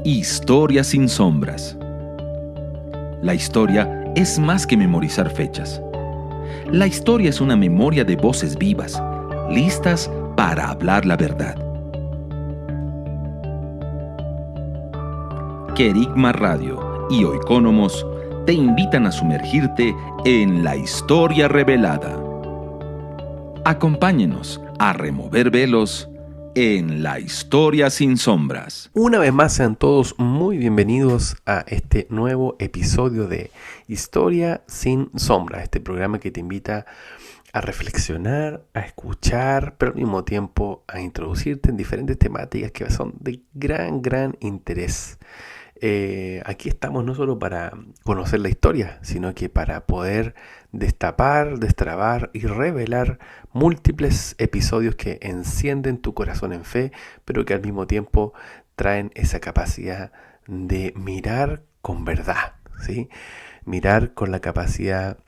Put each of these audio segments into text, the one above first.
Historia sin sombras. La historia es más que memorizar fechas. La historia es una memoria de voces vivas, listas para hablar la verdad. Querigma Radio y Oikonomos te invitan a sumergirte en la historia revelada. Acompáñenos a remover velos en la historia sin sombras. Una vez más, sean todos muy bienvenidos a este nuevo episodio de Historia sin Sombras, este programa que te invita a reflexionar, a escuchar, pero al mismo tiempo a introducirte en diferentes temáticas que son de gran interés. Aquí estamos no solo para conocer la historia, sino que para poder destapar, destrabar y revelar múltiples episodios que encienden tu corazón en fe, pero que al mismo tiempo traen esa capacidad de mirar con verdad, ¿sí? Mirar con la capacidad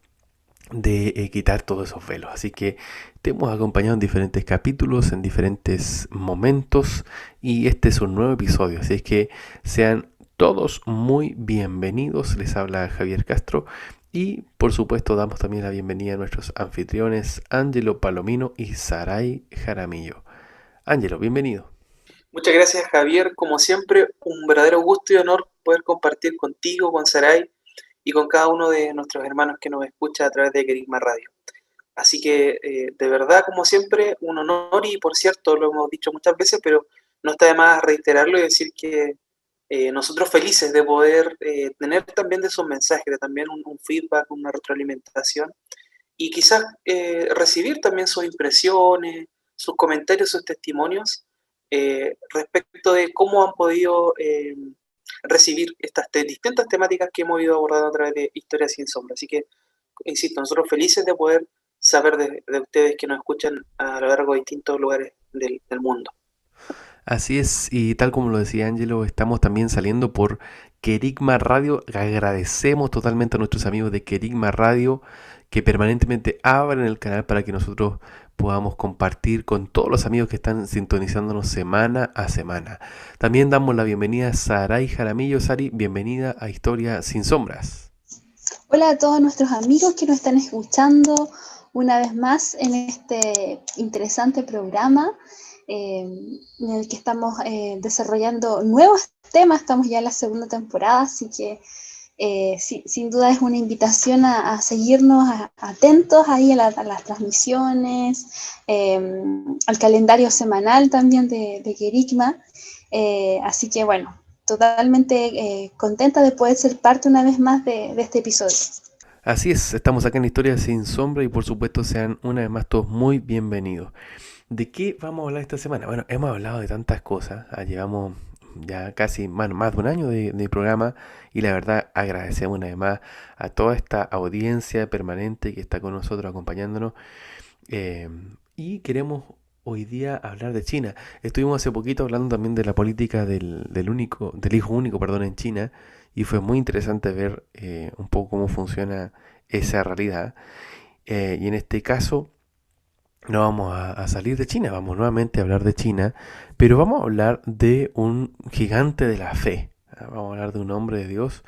de quitar todos esos velos. Así que te hemos acompañado en diferentes capítulos, en diferentes momentos, y este es un nuevo episodio, así es que sean todos muy bienvenidos. Les habla Javier Castro y por supuesto damos también la bienvenida a nuestros anfitriones Ángelo Palomino y Saray Jaramillo. Ángelo, bienvenido. Muchas gracias, Javier. Como siempre, un verdadero gusto y honor poder compartir contigo, con Saray y con cada uno de nuestros hermanos que nos escucha a través de Querigma Radio. Así que, de verdad, como siempre, un honor y, por cierto, lo hemos dicho muchas veces, pero no está de más reiterarlo y decir que nosotros felices de poder tener también de esos mensajes, de también un feedback, una retroalimentación y quizás recibir también sus impresiones, sus comentarios, sus testimonios respecto de cómo han podido recibir estas distintas temáticas que hemos ido abordando a través de Historia sin Sombra. Así que, insisto, nosotros felices de poder saber de ustedes que nos escuchan a lo largo de distintos lugares del mundo. Así es, y tal como lo decía Ángelo, estamos también saliendo por Querigma Radio. Agradecemos totalmente a nuestros amigos de Querigma Radio que permanentemente abren el canal para que nosotros podamos compartir con todos los amigos que están sintonizándonos semana a semana. También damos la bienvenida a Saray Jaramillo. Sari, bienvenida a Historia sin Sombras. Hola a todos nuestros amigos que nos están escuchando una vez más en este interesante programa en el que estamos desarrollando nuevos temas. Estamos ya en la segunda temporada, así que sin duda es una invitación a seguirnos atentos ahí a las transmisiones, al calendario semanal también de Querigma. Así que bueno, totalmente contenta de poder ser parte una vez más de este episodio. Así es, estamos acá en Historia sin Sombra y por supuesto sean una vez más todos muy bienvenidos. ¿De qué vamos a hablar esta semana? Bueno, hemos hablado de tantas cosas, llevamos ya casi más de un año de programa y la verdad agradecemos una vez más a toda esta audiencia permanente que está con nosotros acompañándonos y queremos hoy día hablar de China. Estuvimos hace poquito hablando también de la política del hijo único, en China, y fue muy interesante ver un poco cómo funciona esa realidad. Y en este caso no vamos a salir de China, vamos nuevamente a hablar de China, pero vamos a hablar de un gigante de la fe. Vamos a hablar de un hombre de Dios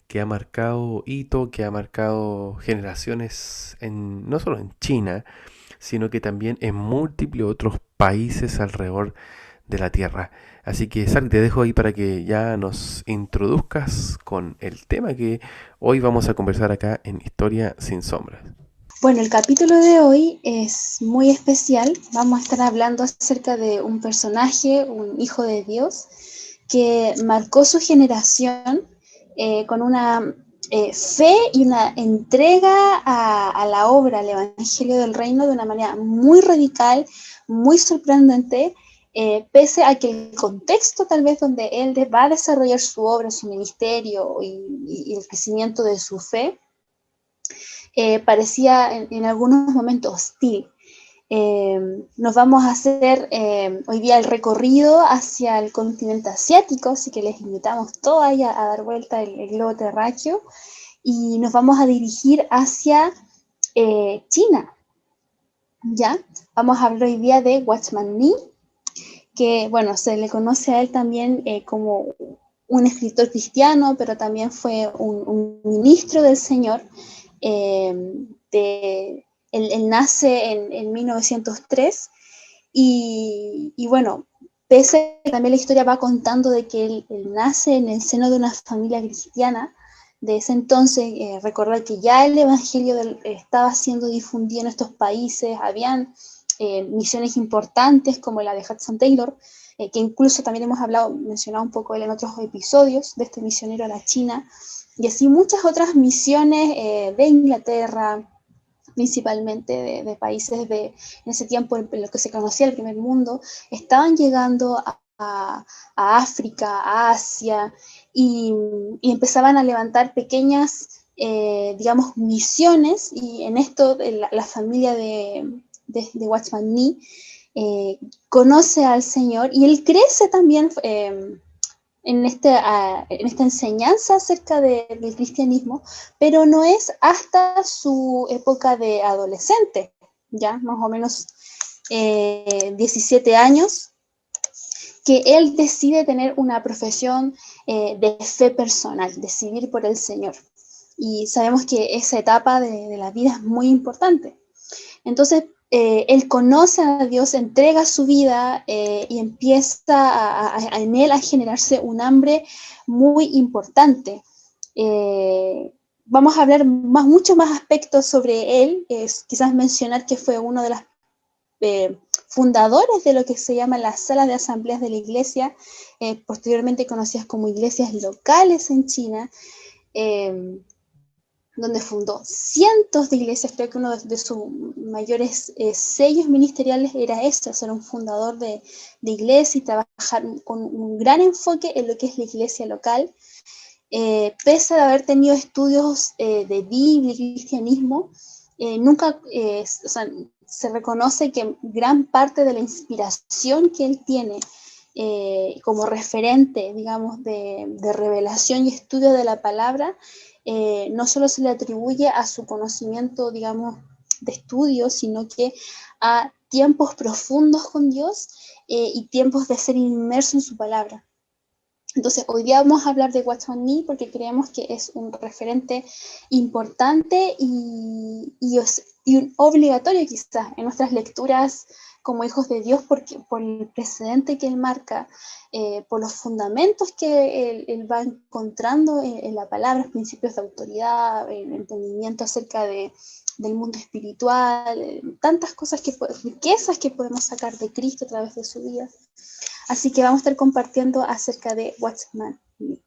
que ha marcado hito, que ha marcado generaciones no solo en China, sino que también en múltiples otros países alrededor de la Tierra. Así que, Sari, te dejo ahí para que ya nos introduzcas con el tema que hoy vamos a conversar acá en Historia sin Sombras. Bueno, el capítulo de hoy es muy especial. Vamos a estar hablando acerca de un personaje, un hijo de Dios, que marcó su generación con una fe y una entrega a la obra, al Evangelio del Reino, de una manera muy radical, muy sorprendente, pese a que el contexto tal vez donde él va a desarrollar su obra, su ministerio y el crecimiento de su fe, parecía en algunos momentos hostil. Nos vamos a hacer hoy día el recorrido hacia el continente asiático, así que les invitamos todos a dar vuelta el globo terráqueo y nos vamos a dirigir hacia China. ¿Ya? Vamos a hablar hoy día de Watchman Nee, que bueno, se le conoce a él también como un escritor cristiano, pero también fue un ministro del Señor. Él nace en 1903 y bueno, pese a que también la historia va contando de que él nace en el seno de una familia cristiana, de ese entonces, recordar que ya el evangelio estaba siendo difundido en estos países, habían misiones importantes como la de Hudson Taylor, que incluso también hemos mencionado un poco él en otros episodios, de este misionero a la China, y así muchas otras misiones de Inglaterra, principalmente de países en ese tiempo en lo que se conocía el primer mundo, estaban llegando a África, a Asia, y empezaban a levantar pequeñas, digamos, misiones, y en esto la familia de Watchman Nee conoce al Señor, y él crece también en esta enseñanza acerca del cristianismo, pero no es hasta su época de adolescente, ya más o menos 17 años, que él decide tener una profesión de fe personal, decidir por el Señor. Y sabemos que esa etapa de la vida es muy importante. Entonces, él conoce a Dios, entrega su vida y empieza en él a generarse un hambre muy importante. Vamos a hablar muchos más aspectos sobre él, quizás mencionar que fue uno de los fundadores de lo que se llama las salas de asambleas de la iglesia, posteriormente conocidas como iglesias locales en China, donde fundó cientos de iglesias. Creo que uno de sus mayores sellos ministeriales era eso, ser un fundador de iglesia y trabajar con un gran enfoque en lo que es la iglesia local. Pese a haber tenido estudios de Biblia y cristianismo, nunca se reconoce que gran parte de la inspiración que él tiene como referente, digamos, de revelación y estudio de la palabra, no solo se le atribuye a su conocimiento, digamos, de estudio, sino que a tiempos profundos con Dios y tiempos de ser inmerso en su palabra. Entonces, hoy día vamos a hablar de Watchman Nee porque creemos que es un referente importante y un obligatorio quizás en nuestras lecturas como hijos de Dios, porque, por el precedente que él marca, por los fundamentos que él va encontrando en la palabra, principios de autoridad, el entendimiento acerca del mundo espiritual, tantas cosas, riquezas que podemos sacar de Cristo a través de su vida. Así que vamos a estar compartiendo acerca de Watchman Nee.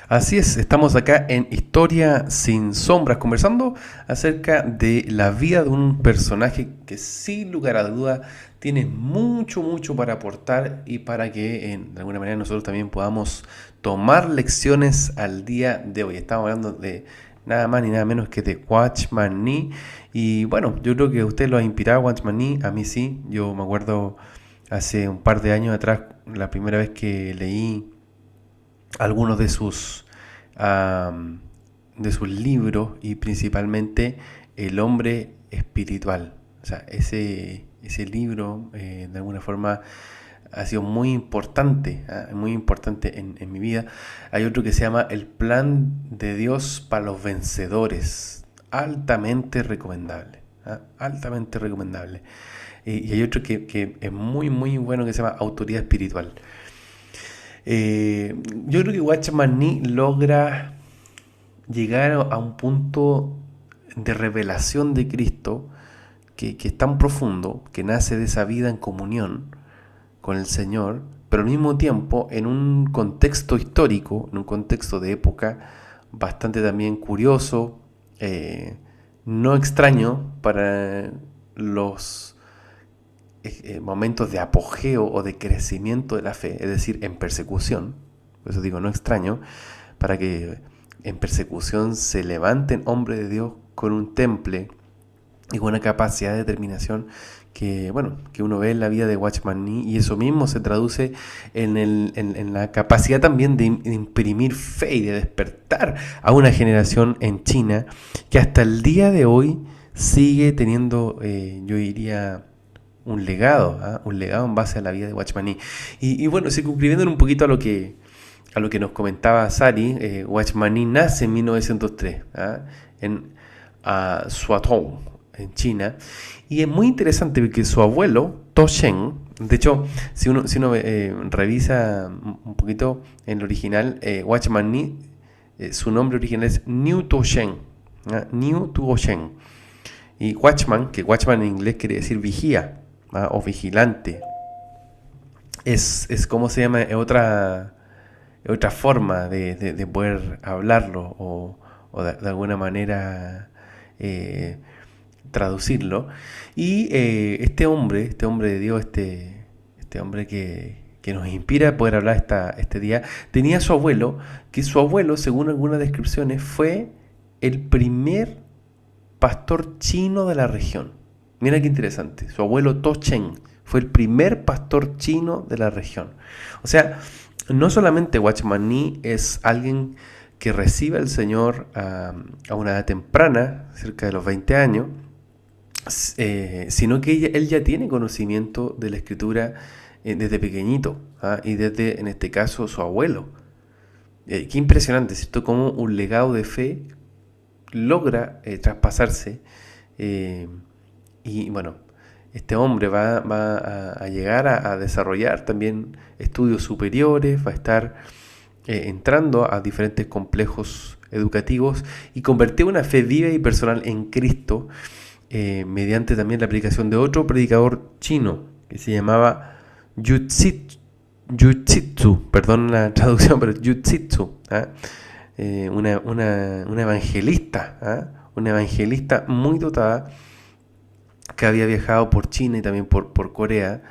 Así es, estamos acá en Historia sin Sombras, conversando acerca de la vida de un personaje que sin lugar a duda tiene mucho para aportar y para que de alguna manera nosotros también podamos tomar lecciones al día de hoy. Estamos hablando de nada más ni nada menos que de Watchman Nee. Y bueno, yo creo que a usted lo ha inspirado Watchman Nee, a mí sí. Yo me acuerdo hace un par de años atrás, la primera vez que leí algunos de sus libros y principalmente El hombre espiritual. O sea, ese libro de alguna forma ha sido muy importante en mi vida. Hay otro que se llama El plan de Dios para los vencedores, altamente recomendable, altamente recomendable. Y hay otro que es muy bueno, que se llama Autoridad Espiritual. Yo creo que Watchman Nee logra llegar a un punto de revelación de Cristo que es tan profundo, que nace de esa vida en comunión con el Señor, pero al mismo tiempo en un contexto histórico, en un contexto de época bastante también curioso, no extraño para los momentos de apogeo o de crecimiento de la fe, es decir, en persecución. Por eso digo, no extraño, para que en persecución se levanten hombres de Dios con un temple y con una capacidad de determinación que uno ve en la vida de Watchman Nee, y eso mismo se traduce en la capacidad también de imprimir fe y de despertar a una generación en China que hasta el día de hoy sigue teniendo, yo diría, un legado en base a la vida de Watchman Nee. Y bueno, circunscribiendo un poquito a a lo que nos comentaba Sari, Watchman Nee nace en 1903, ¿ah? En Shuatou, en China. Y es muy interesante porque su abuelo, To Shen, de hecho, si uno revisa un poquito en el original, Watchman Nee, su nombre original es Niu To Shen, ¿ah? Niu To Shen. Y Watchman, que Watchman en inglés quiere decir vigía, ¿ah? O vigilante. Es como se llama, otra forma de poder hablarlo o de alguna manera traducirlo. Y este hombre de Dios, este hombre que nos inspira a poder hablar este día, tenía a su abuelo, que su abuelo, según algunas descripciones, fue el primer pastor chino de la región. Mira qué interesante. Su abuelo To Chen fue el primer pastor chino de la región. O sea, no solamente Watchman Nee es alguien que recibe al Señor a una edad temprana, cerca de los 20 años, sino que él ya tiene conocimiento de la Escritura desde pequeñito, ¿ah? Y desde, en este caso, su abuelo. Qué impresionante, ¿cierto? Cómo un legado de fe logra traspasarse. Y bueno, este hombre va a llegar a desarrollar también estudios superiores, va a estar entrando a diferentes complejos educativos y convertir una fe viva y personal en Cristo mediante también la aplicación de otro predicador chino que se llamaba Yuchitsu, perdón la traducción, pero Yuchitsu, ¿ah? Una evangelista, ¿ah? Una evangelista muy dotada que había viajado por China y también por Corea,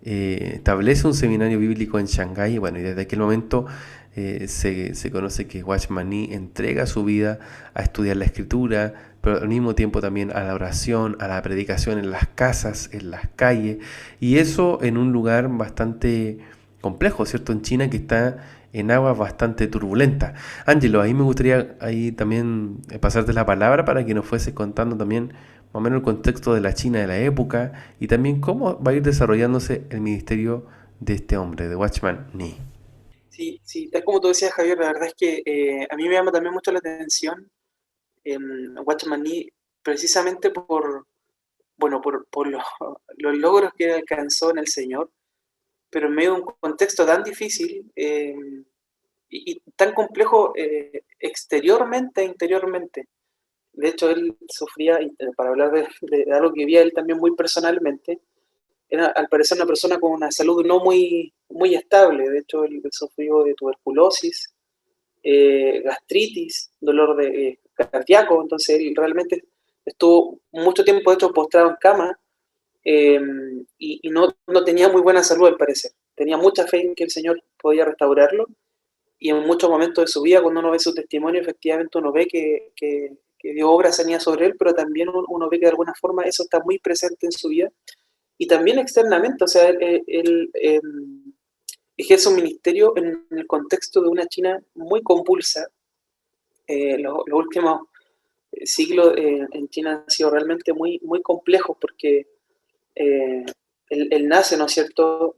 establece un seminario bíblico en Shanghái. Bueno, y desde aquel momento se conoce que Watchman Nee entrega su vida a estudiar la Escritura, pero al mismo tiempo también a la oración, a la predicación en las casas, en las calles, y eso en un lugar bastante complejo, ¿cierto? En China, que está en aguas bastante turbulentas. Ángelo, ahí me gustaría ahí también pasarte la palabra para que nos fuese contando también más o menos el contexto de la China de la época y también cómo va a ir desarrollándose el ministerio de este hombre, de Watchman Nee. Sí, sí, tal como tú decías, Javier, la verdad es que a mí me llama también mucho la atención Watchman Nee, precisamente bueno, por los logros que alcanzó en el Señor, pero en medio de un contexto tan difícil y tan complejo exteriormente e interiormente. De hecho, él sufría, para hablar de algo que vivía él también muy personalmente, era al parecer una persona con una salud no muy estable. De hecho, él sufrió de tuberculosis, gastritis, dolor cardíaco. Entonces, él realmente estuvo mucho tiempo, de hecho, postrado en cama y no tenía muy buena salud, al parecer. Tenía mucha fe en que el Señor podía restaurarlo y en muchos momentos de su vida, cuando uno ve su testimonio, efectivamente uno ve que Dios obra sanidad sobre él, pero también uno ve que de alguna forma eso está muy presente en su vida y también externamente. O sea, él ejerce un ministerio en el contexto de una China muy convulsa. Los últimos siglos en China han sido realmente muy complejos porque él nace, ¿no es cierto?,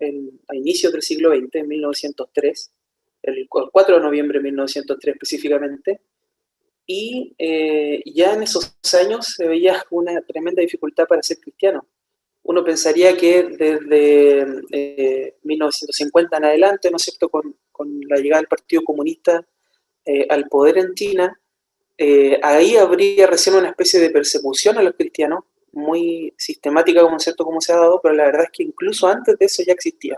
a inicios del siglo XX, en 1903, el 4 de noviembre de 1903 específicamente, y ya en esos años se veía una tremenda dificultad para ser cristiano. Uno pensaría que desde 1950 en adelante, ¿no es cierto?, con la llegada del Partido Comunista al poder en China, ahí habría recién una especie de persecución a los cristianos, muy sistemática, como cierto, como se ha dado, pero la verdad es que incluso antes de eso ya existía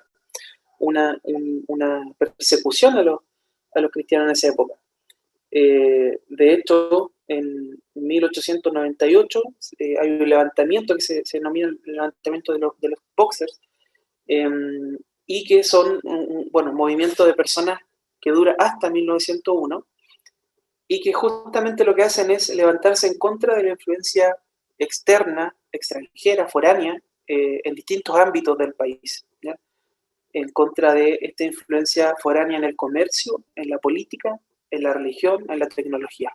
una persecución a los cristianos en esa época. De hecho, en 1898 hay un levantamiento que se denomina el levantamiento de los Boxers, y que son un movimiento de personas que dura hasta 1901 y que justamente lo que hacen es levantarse en contra de la influencia externa, extranjera, foránea, en distintos ámbitos del país, ¿ya? En contra de esta influencia foránea en el comercio, en la política, en la religión, en la tecnología.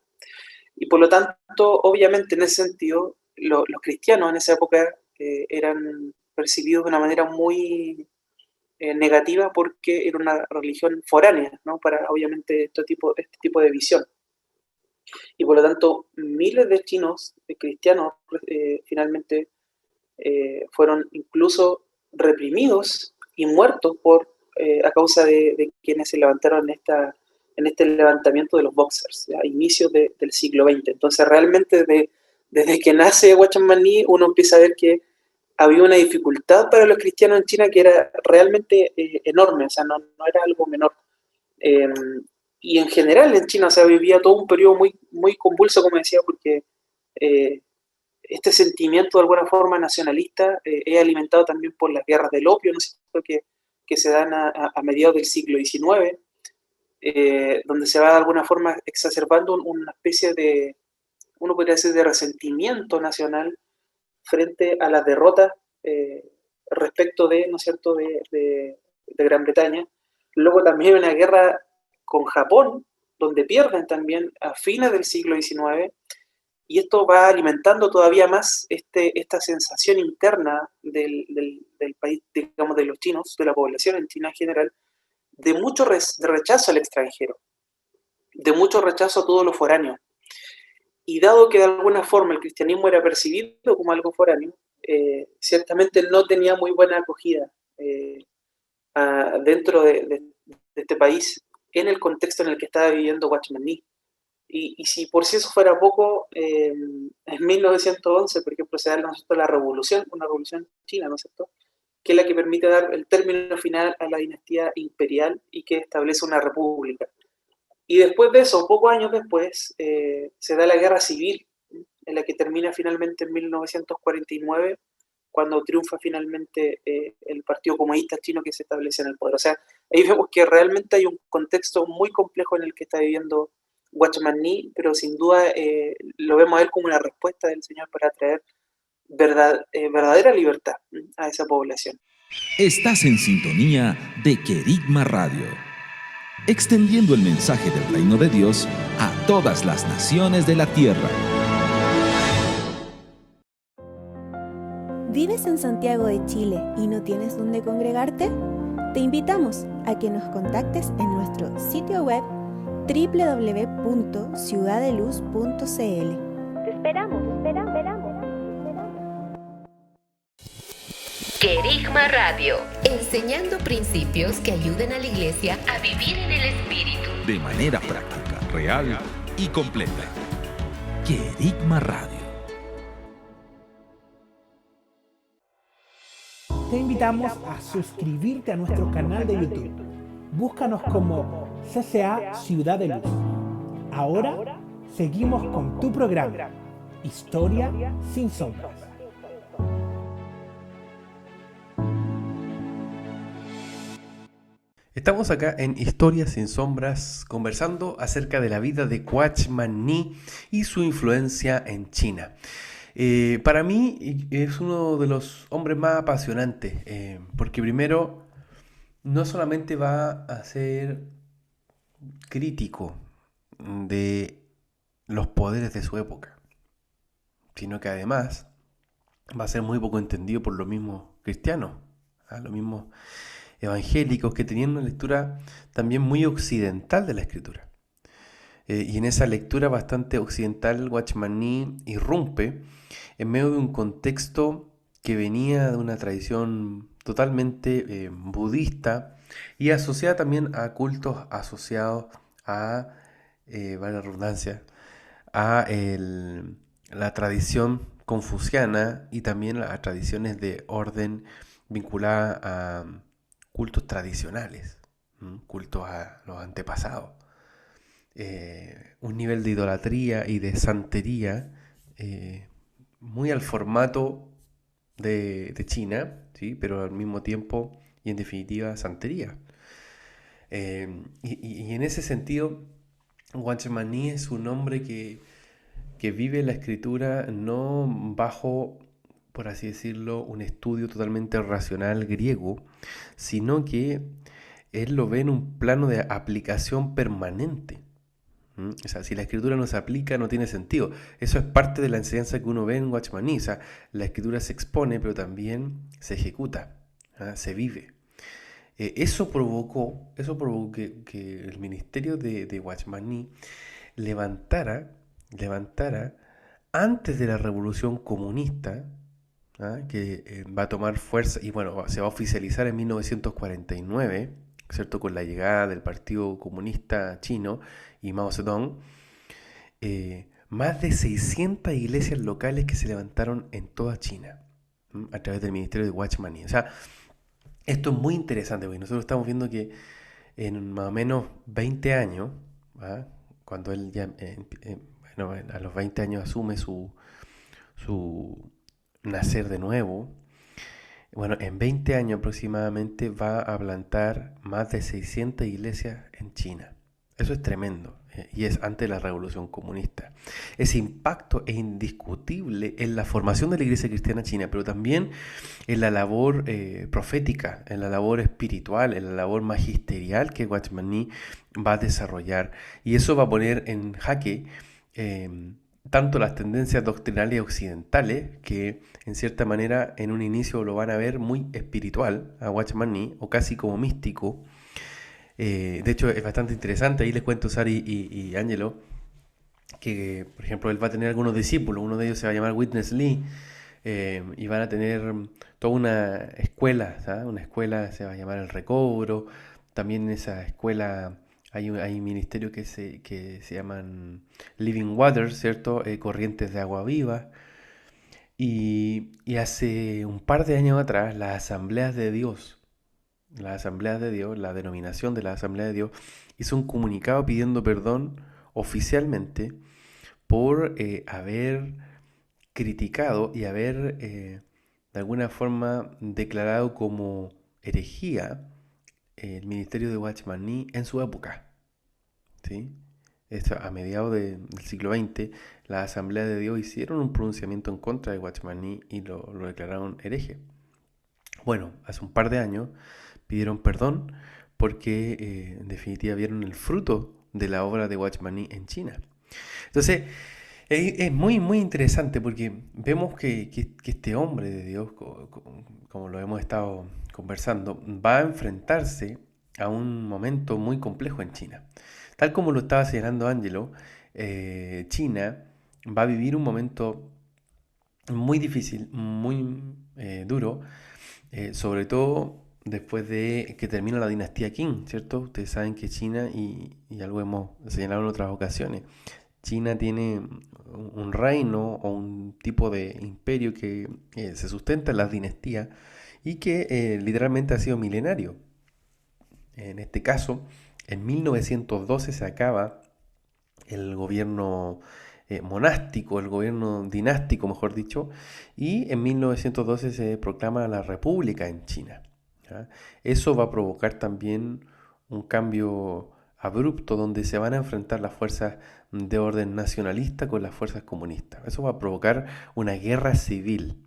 Y por lo tanto, obviamente en ese sentido, los cristianos en esa época eran percibidos de una manera muy negativa porque era una religión foránea, ¿no? Para obviamente este tipo de visión. Y por lo tanto, miles de chinos, de cristianos, finalmente fueron incluso reprimidos y muertos a causa de quienes se levantaron en este levantamiento de los Boxers, a inicios del siglo XX. Entonces, realmente desde que nace Watchman Nee, uno empieza a ver que había una dificultad para los cristianos en China que era realmente enorme, o sea, no era algo menor. Eh, y en general en China, o sea, vivía todo un periodo muy, muy convulso, como decía, porque eh, este sentimiento de alguna forma nacionalista es alimentado también por las guerras del opio, ¿no es cierto?, que se dan a mediados del siglo XIX, donde se va de alguna forma exacerbando una especie de, uno podría decir, de resentimiento nacional frente a las derrotas respecto de, ¿no es cierto?, de Gran Bretaña. Luego también una guerra con Japón, donde pierden también a fines del siglo XIX, y esto va alimentando todavía más esta sensación interna del país, digamos, de los chinos, de la población en China en general, de mucho de rechazo al extranjero, de mucho rechazo a todo lo foráneo. Y dado que de alguna forma el cristianismo era percibido como algo foráneo, ciertamente no tenía muy buena acogida dentro de este país, en el contexto en el que estaba viviendo Watchman Nee. Y si por si eso fuera poco, en 1911, por ejemplo, se da la revolución, una revolución china, ¿no es cierto?, que es la que permite dar el término final a la dinastía imperial y que establece una república. Y después de eso, pocos años después, se da la guerra civil, en la que termina finalmente en 1949, cuando triunfa finalmente el Partido Comunista Chino que se establece en el poder. O sea, ahí vemos que realmente hay un contexto muy complejo en el que está viviendo Watchman Nee, pero sin duda lo vemos a él como una respuesta del Señor para traer verdadera libertad a esa población. Estás en sintonía de Querigma Radio, extendiendo el mensaje del reino de Dios a todas las naciones de la tierra. ¿Vives en Santiago de Chile y no tienes dónde congregarte? Te invitamos a que nos contactes en nuestro sitio web www.ciudadeluz.cl. Te esperamos. Querigma Radio, enseñando principios que ayuden a la iglesia a vivir en el Espíritu. De manera práctica, real y completa. Querigma Radio. Te invitamos a suscribirte a nuestro canal de YouTube. Búscanos como CCA Ciudad de Luz. Ahora seguimos con tu programa, Historia sin Sombras. Estamos acá en Historia sin Sombras conversando acerca de la vida de Watchman Nee y su influencia en China. Para mí es uno de los hombres más apasionantes, porque primero no solamente va a ser crítico de los poderes de su época, sino que además va a ser muy poco entendido por los mismos cristianos, los mismos evangélicos, que tenían una lectura también muy occidental de la Escritura. Y en esa lectura bastante occidental, Watchman Nee irrumpe en medio de un contexto que venía de una tradición totalmente budista y asociada también a cultos asociados a, vale la redundancia, a la tradición confuciana y también a tradiciones de orden vinculadas a cultos tradicionales, cultos a los antepasados. Un nivel de idolatría y de santería muy al formato de China, ¿sí? Pero al mismo tiempo y en definitiva santería. Y en ese sentido, Watchman Nee es un hombre que vive la escritura no bajo, por así decirlo, un estudio totalmente racional griego, sino que él lo ve en un plano de aplicación permanente. O sea, si la escritura no se aplica, no tiene sentido. Eso es parte de la enseñanza que uno ve en Watchman Nee. O sea, la escritura se expone, pero también se ejecuta, se vive. Eso provocó que el ministerio de Watchman Nee levantara antes de la revolución comunista, ¿ah? Que va a tomar fuerza y bueno, se va a oficializar en 1949, ¿cierto? Con la llegada del Partido Comunista Chino y Mao Zedong, más de 600 iglesias locales que se levantaron en toda China, a través del ministerio de Watchman Nee. O sea, esto es muy interesante porque nosotros estamos viendo que en más o menos 20 años, ¿ah? Cuando él ya, bueno, a los 20 años asume su nacer de nuevo, bueno, en 20 años aproximadamente va a plantar más de 600 iglesias en China. Eso es tremendo, y es antes de la revolución comunista. Ese impacto es indiscutible en la formación de la iglesia cristiana china, pero también en la labor profética, en la labor espiritual, en la labor magisterial que Watchman Nee va a desarrollar. Y eso va a poner en jaque tanto las tendencias doctrinales occidentales, que en cierta manera en un inicio lo van a ver muy espiritual a Watchman Nee, o casi como místico. De hecho es bastante interesante, ahí les cuento, Sari y Angelo, que por ejemplo él va a tener algunos discípulos, uno de ellos se va a llamar Witness Lee, y van a tener toda una escuela, ¿sabes? Una escuela se va a llamar El Recobro. También en esa escuela hay ministerios que se llaman Living Water, ¿cierto? Corrientes de agua viva. Y hace un par de años atrás, la denominación de la Asamblea de Dios, hizo un comunicado pidiendo perdón oficialmente por haber criticado y haber de alguna forma declarado como herejía el ministerio de Watchman Nee en su época, ¿sí? Esto, a mediados del siglo XX, la Asamblea de Dios hicieron un pronunciamiento en contra de Watchman Nee y lo declararon hereje. Bueno, hace un par de años pidieron perdón porque en definitiva vieron el fruto de la obra de Watchman Nee en China. Entonces, es muy, muy interesante porque vemos que este hombre de Dios, como lo hemos estado conversando, va a enfrentarse a un momento muy complejo en China. Tal como lo estaba señalando Angelo, China va a vivir un momento muy difícil, muy duro, sobre todo después de que termina la dinastía Qing, ¿cierto? Ustedes saben que China, y algo hemos señalado en otras ocasiones, China tiene un reino o un tipo de imperio que se sustenta en las dinastías y que literalmente ha sido milenario. En este caso, en 1912 se acaba el gobierno monástico, el gobierno dinástico, mejor dicho, y en 1912 se proclama la República en China, ¿ya? Eso va a provocar también un cambio abrupto donde se van a enfrentar las fuerzas de orden nacionalista con las fuerzas comunistas. Eso va a provocar una guerra civil,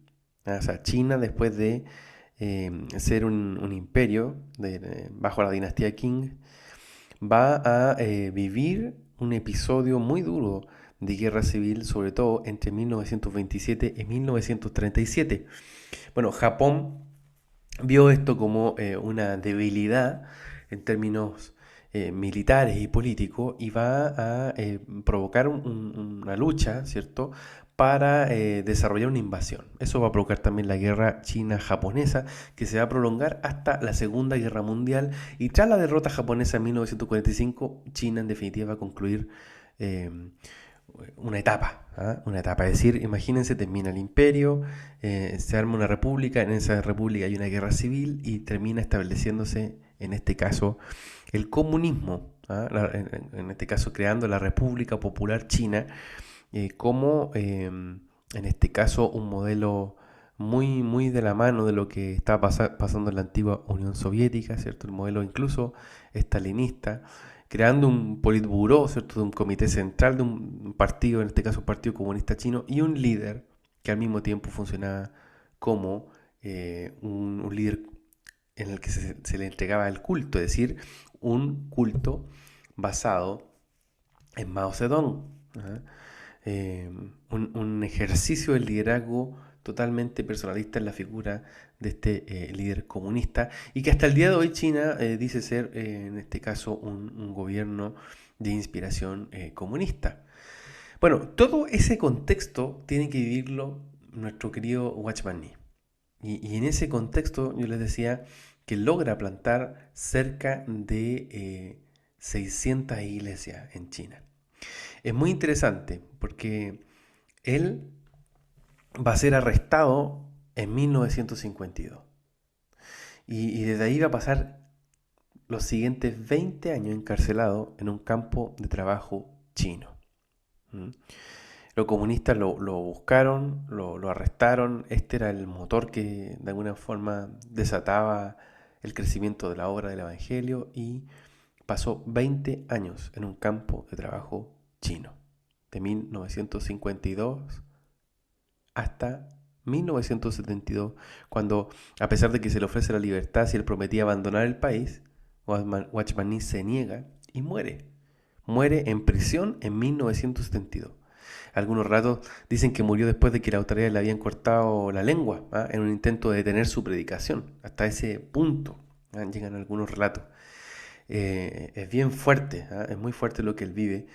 ¿ya? O sea, China, después de ser un imperio bajo la dinastía Qing, va a vivir un episodio muy duro de guerra civil, sobre todo entre 1927 y 1937. Bueno, Japón vio esto como una debilidad en términos militares y políticos, y va a provocar una lucha, ¿cierto?, para desarrollar una invasión. Eso va a provocar también la guerra china-japonesa, que se va a prolongar hasta la Segunda Guerra Mundial, y tras la derrota japonesa en 1945, China en definitiva va a concluir una etapa, ¿ah? Una etapa, es decir, imagínense, termina el imperio, se arma una república, en esa república hay una guerra civil y termina estableciéndose, en este caso, el comunismo, ¿ah? En este caso creando la República Popular China, como en este caso un modelo muy, muy de la mano de lo que estaba pasando en la antigua Unión Soviética, ¿cierto? El modelo incluso estalinista, creando un politburó, ¿cierto?, de un comité central de un partido, en este caso el Partido Comunista Chino, y un líder que al mismo tiempo funcionaba como un líder en el que se le entregaba el culto, es decir, un culto basado en Mao Zedong, ¿ah? Un ejercicio de liderazgo totalmente personalista en la figura de este líder comunista y que hasta el día de hoy China dice ser, en este caso, un gobierno de inspiración comunista. Bueno, todo ese contexto tiene que vivirlo nuestro querido Watchman Nee. Y en ese contexto yo les decía que logra plantar cerca de 600 iglesias en China. Es muy interesante porque él va a ser arrestado en 1952 y desde ahí va a pasar los siguientes 20 años encarcelado en un campo de trabajo chino. Los comunistas lo buscaron, lo arrestaron. Este era el motor que de alguna forma desataba el crecimiento de la obra del Evangelio y pasó 20 años en un campo de trabajo chino, de 1952 hasta 1972, cuando, a pesar de que se le ofrece la libertad si él prometía abandonar el país, Watchman Nee se niega y muere. Muere en prisión en 1972. Algunos ratos dicen que murió después de que las autoridades le habían cortado la lengua, en un intento de detener su predicación. Hasta ese punto llegan algunos relatos. Es bien fuerte, es muy fuerte lo que él vive,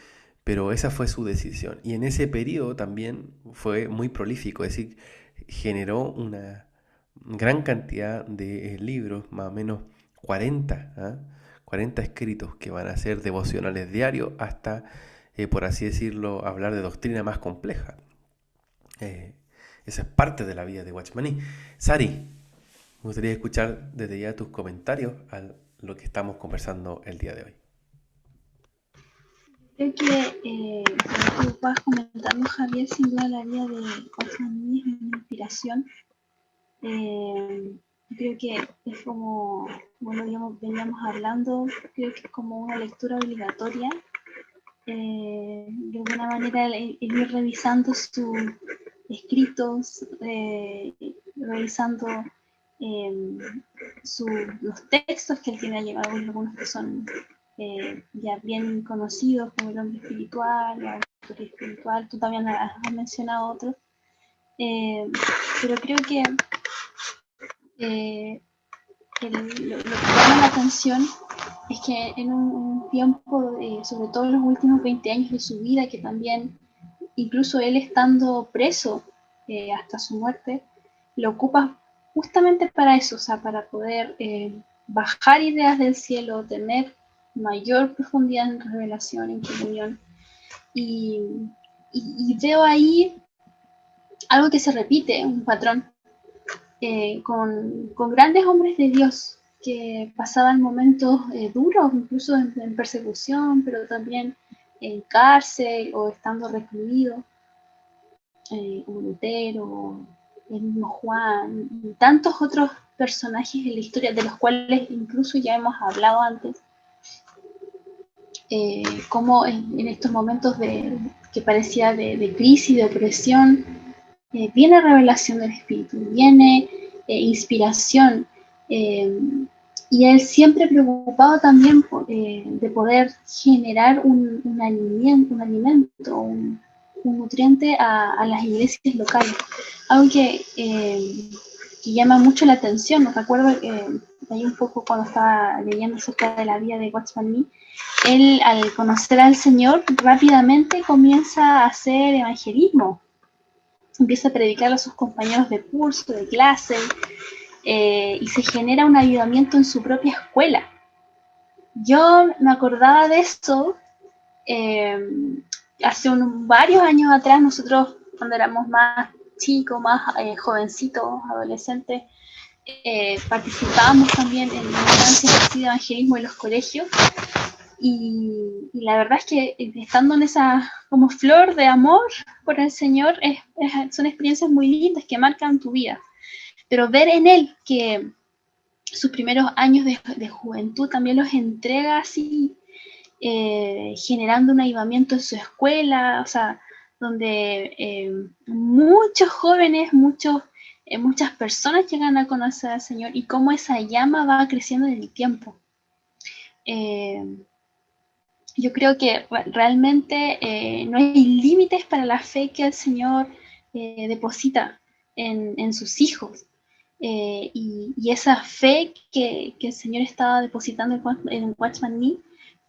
pero esa fue su decisión. Y en ese periodo también fue muy prolífico, es decir, generó una gran cantidad de libros, más o menos 40 escritos que van a ser devocionales diarios hasta, por así decirlo, hablar de doctrina más compleja. Esa es parte de la vida de Watchman Nee. Sari, me gustaría escuchar desde ya tus comentarios a lo que estamos conversando el día de hoy. Creo que, como tú vas comentando, Javier, sin duda la vida de Watchman Nee es una inspiración. Creo que es como lo veníamos hablando, creo que es como una lectura obligatoria. De alguna manera ir revisando sus escritos, revisando los textos que él tiene llevado, algunos que son ya bien conocidos, como el hombre espiritual, la autoría espiritual. Tú también has mencionado otros, pero creo que lo que llama la atención es que en un tiempo, sobre todo en los últimos 20 años de su vida, que también, incluso él estando preso hasta su muerte, lo ocupa justamente para eso, o sea, para poder bajar ideas del cielo, tener mayor profundidad en revelación, en comunión. Y veo ahí algo que se repite, un patrón, con grandes hombres de Dios que pasaban momentos duros, incluso en persecución, pero también en cárcel o estando recluido, como Lutero, el mismo Juan, y tantos otros personajes en la historia, de los cuales incluso ya hemos hablado antes, como en estos momentos que parecía de crisis, de opresión, viene revelación del Espíritu, viene inspiración, y él siempre preocupado también de poder generar un alimento, un nutriente a las iglesias locales, algo que llama mucho la atención. Me recuerdo ahí un poco cuando estaba leyendo acerca de la vida de Watchman Nee, él, al conocer al Señor, rápidamente comienza a hacer evangelismo, empieza a predicar a sus compañeros de curso, de clase, y se genera un avivamiento en su propia escuela. Yo me acordaba de esto hace varios años atrás. Nosotros, cuando éramos más chicos, más jovencitos, adolescentes, participábamos también en instancias así de evangelismo en los colegios. Y la verdad es que estando en esa como flor de amor por el Señor, son experiencias muy lindas que marcan tu vida. Pero ver en él que sus primeros años de juventud también los entrega así, generando un avivamiento en su escuela, o sea, donde muchos jóvenes, muchas personas llegan a conocer al Señor, y cómo esa llama va creciendo en el tiempo. Yo creo que realmente no hay límites para la fe que el Señor deposita en sus hijos. Y esa fe que el Señor estaba depositando en Watchman Nee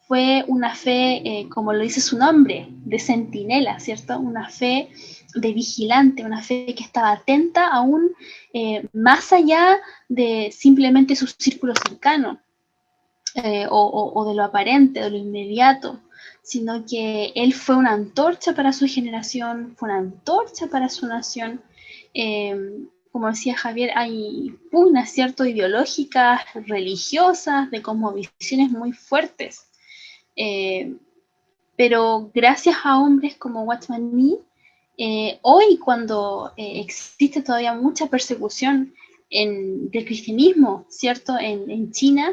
fue una fe, como lo dice su nombre, de centinela, ¿cierto? Una fe de vigilante, una fe que estaba atenta aún más allá de simplemente su círculo cercano o de lo aparente, de lo inmediato, sino que él fue una antorcha para su generación, fue una antorcha para su nación. Como decía Javier, hay pugnas, ¿cierto?, ideológicas, religiosas, de cosmovisiones muy fuertes. Pero gracias a hombres como Watchman Nee, hoy cuando existe todavía mucha persecución del cristianismo, ¿cierto?, en China,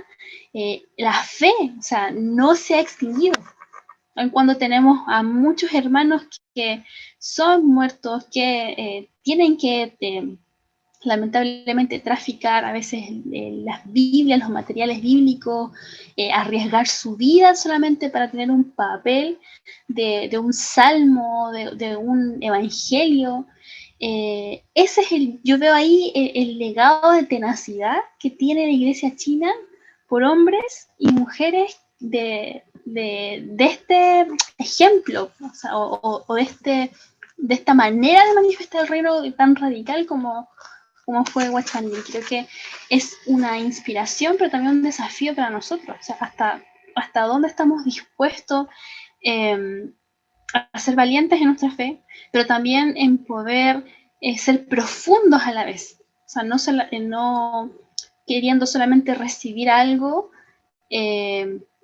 la fe, o sea, no se ha extinguido. Cuando tenemos a muchos hermanos que son muertos, que tienen que lamentablemente traficar a veces las Biblias, los materiales bíblicos, arriesgar su vida solamente para tener un papel de un salmo, de un evangelio. Ese es yo veo ahí el legado de tenacidad que tiene la iglesia china por hombres y mujeres de este ejemplo, o sea, de esta manera de manifestar el reino tan radical como fue Watchman Nee. Creo que es una inspiración, pero también un desafío para nosotros. O sea, hasta dónde estamos dispuestos a ser valientes en nuestra fe, pero también en poder ser profundos a la vez. O sea, no queriendo solamente recibir algo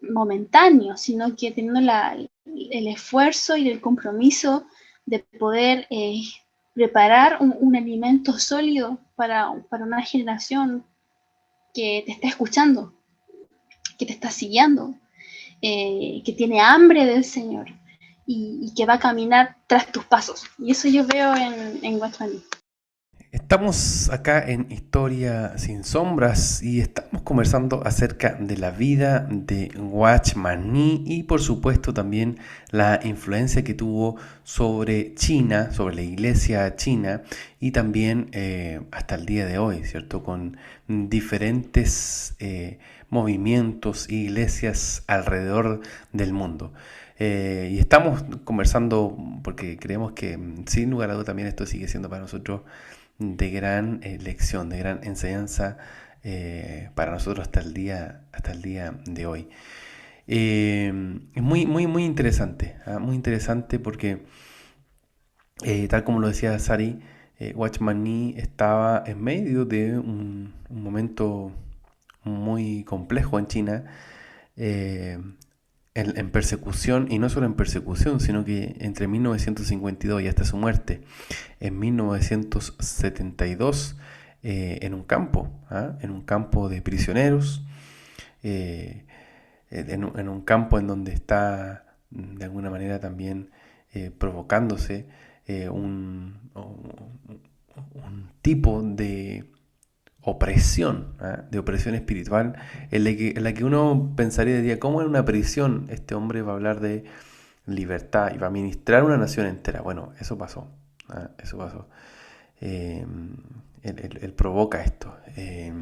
momentáneo, sino que teniendo el esfuerzo y el compromiso de poder preparar un alimento sólido para una generación que te está escuchando, que te está siguiendo, que tiene hambre del Señor y que va a caminar tras tus pasos. Y eso yo veo en Watchman Nee. Estamos acá en Historia Sin Sombras y estamos conversando acerca de la vida de Watchman Nee y por supuesto también la influencia que tuvo sobre China, sobre la iglesia china y también hasta el día de hoy, ¿cierto? Con diferentes movimientos e iglesias alrededor del mundo. Y estamos conversando porque creemos que sin lugar a duda también esto sigue siendo para nosotros de gran lección, de gran enseñanza para nosotros hasta el día de hoy. Es muy interesante, muy interesante porque tal como lo decía Sari, Watchman Nee estaba en medio de un momento muy complejo en China, en persecución, y no solo en persecución, sino que entre 1952 y hasta su muerte en 1972 en un campo de prisioneros, en un campo en donde está de alguna manera también provocándose un tipo de opresión, de opresión espiritual, en la que uno pensaría, diría, ¿cómo en una prisión este hombre va a hablar de libertad y va a ministrar una nación entera? Bueno, eso pasó, eso pasó. Él provoca esto. Es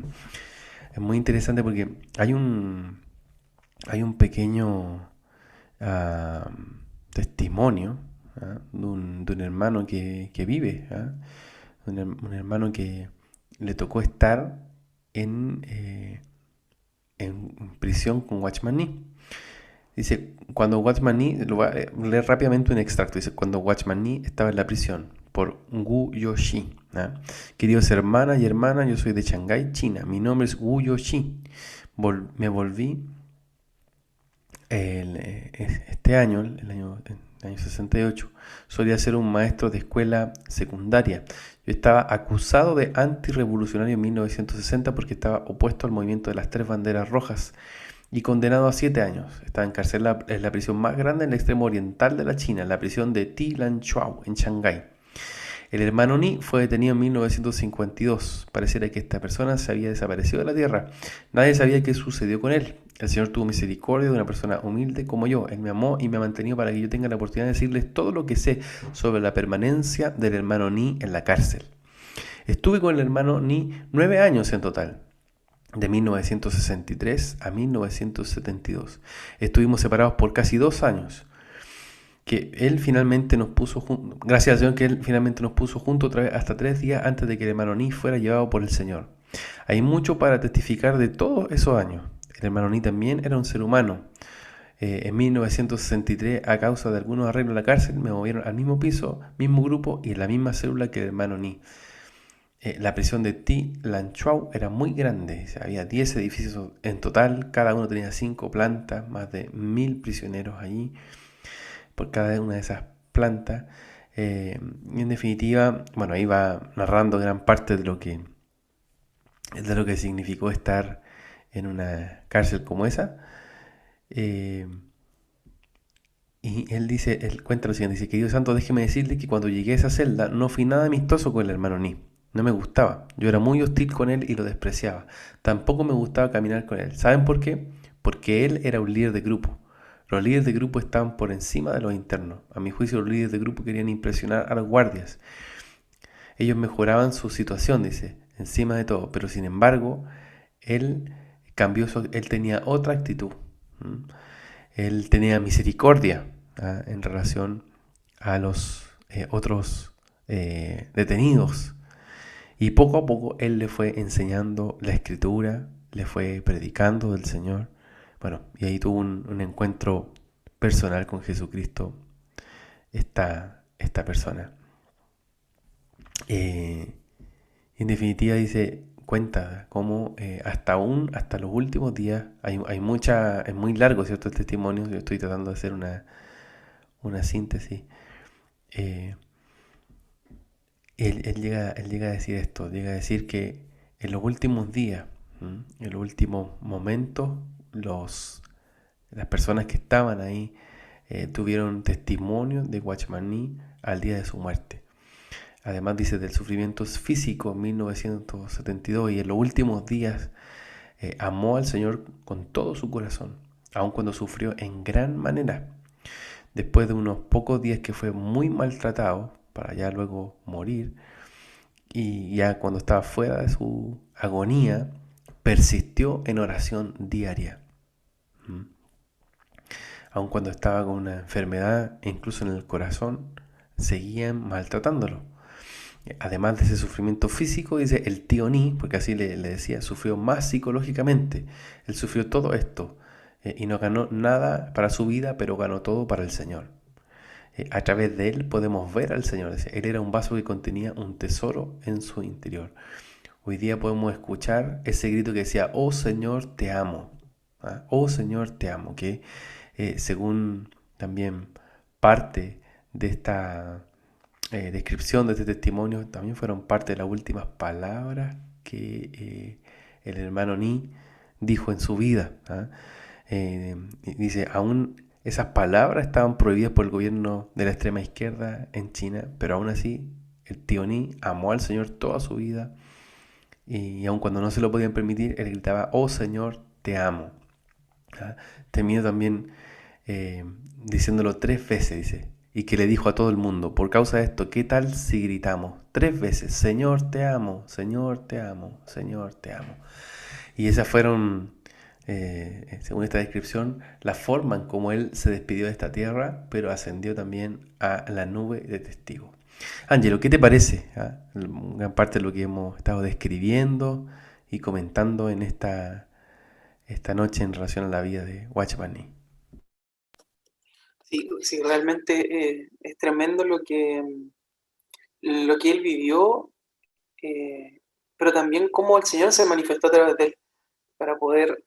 muy interesante porque hay un pequeño testimonio de un hermano que vive, un hermano que le tocó estar en prisión con Watchman Nee. Dice, cuando Watchman Nee, lo voy a leer rápidamente un extracto, dice, cuando Watchman Nee estaba en la prisión por Wu Yoshi. Queridos hermanas y hermanas, yo soy de Shanghái, China. Mi nombre es Wu Yoshi. Me volví este año, el año 68, solía ser un maestro de escuela secundaria. Yo estaba acusado de antirrevolucionario en 1960 porque estaba opuesto al movimiento de las 3 banderas rojas y condenado a 7 años. Estaba encarcelado en la prisión más grande en el extremo oriental de la China, la prisión de Tilanchuao, en Shanghái. El hermano Nee fue detenido en 1952. Pareciera que esta persona se había desaparecido de la tierra. Nadie sabía qué sucedió con él. El Señor tuvo misericordia de una persona humilde como yo. Él me amó y me ha mantenido para que yo tenga la oportunidad de decirles todo lo que sé sobre la permanencia del hermano Nee en la cárcel. Estuve con el hermano Ni 9 años en total, de 1963 a 1972. Estuvimos separados por casi 2 años. Que él finalmente nos puso juntos, gracias al Señor que él finalmente nos puso juntos otra vez hasta 3 días antes de que el hermano Ni fuera llevado por el Señor. Hay mucho para testificar de todos esos años. El hermano Ni también era un ser humano. En 1963, a causa de algunos arreglos en la cárcel, me movieron al mismo piso, mismo grupo y en la misma célula que el hermano Ni. La prisión de Thi Lan Chau era muy grande, había 10 edificios en total, cada uno tenía 5 plantas, más de 1000 prisioneros allí por cada una de esas plantas. Y en definitiva, bueno, ahí va narrando gran parte de lo que significó estar en una cárcel como esa. Y él cuenta lo siguiente, dice: querido santo, déjeme decirle que cuando llegué a esa celda no fui nada amistoso con el hermano Ni. No me gustaba, yo era muy hostil con él y lo despreciaba. Tampoco me gustaba caminar con él. ¿Saben por qué? Porque él era un líder de grupo. Los líderes de grupo estaban por encima de los internos. A mi juicio, los líderes de grupo querían impresionar a los guardias. Ellos mejoraban su situación, dice, encima de todo. Pero sin embargo, él tenía otra actitud. Él tenía misericordia en relación a los otros detenidos. Y poco a poco él le fue enseñando la escritura, le fue predicando del Señor. Bueno, y ahí tuvo un encuentro personal con Jesucristo, esta persona. En definitiva cuenta cómo hasta los últimos días, es muy largo, ¿cierto?, el testimonio. Yo estoy tratando de hacer una síntesis. Él llega a decir esto, llega a decir que en los últimos días, en los últimos momentos, las personas que estaban ahí tuvieron testimonio de Watchman Nee al día de su muerte. Además dice del sufrimiento físico en 1972 y en los últimos días amó al Señor con todo su corazón, aun cuando sufrió en gran manera. Después de unos pocos días que fue muy maltratado para ya luego morir, y ya cuando estaba fuera de su agonía, persistió en oración diaria. Aun cuando estaba con una enfermedad, incluso en el corazón, seguían maltratándolo. Además de ese sufrimiento físico, dice el tío Ni, porque así le decía, sufrió más psicológicamente. Él sufrió todo esto y no ganó nada para su vida, pero ganó todo para el Señor. A través de él podemos ver al Señor. Él era un vaso que contenía un tesoro en su interior. Hoy día podemos escuchar ese grito que decía: oh Señor, te amo. Oh Señor, te amo. Que según también parte de esta descripción, de este testimonio, también fueron parte de las últimas palabras que el hermano Ni dijo en su vida. Dice, aún esas palabras estaban prohibidas por el gobierno de la extrema izquierda en China, pero aún así el tío Ni amó al Señor toda su vida, y aun cuando no se lo podían permitir, él gritaba: oh Señor, te amo. Terminó también diciéndolo 3 veces, dice, y que le dijo a todo el mundo: por causa de esto, ¿qué tal si gritamos 3 veces: Señor, te amo, Señor, te amo, Señor, te amo? Y esas fueron, según esta descripción, la forma en cómo él se despidió de esta tierra, pero ascendió también a la nube de testigos. Ángelo, ¿qué te parece? Gran parte de lo que hemos estado describiendo y comentando en esta noche en relación a la vida de Watchman Nee. Sí, realmente es tremendo lo que él vivió, pero también cómo el Señor se manifestó a través de él para poder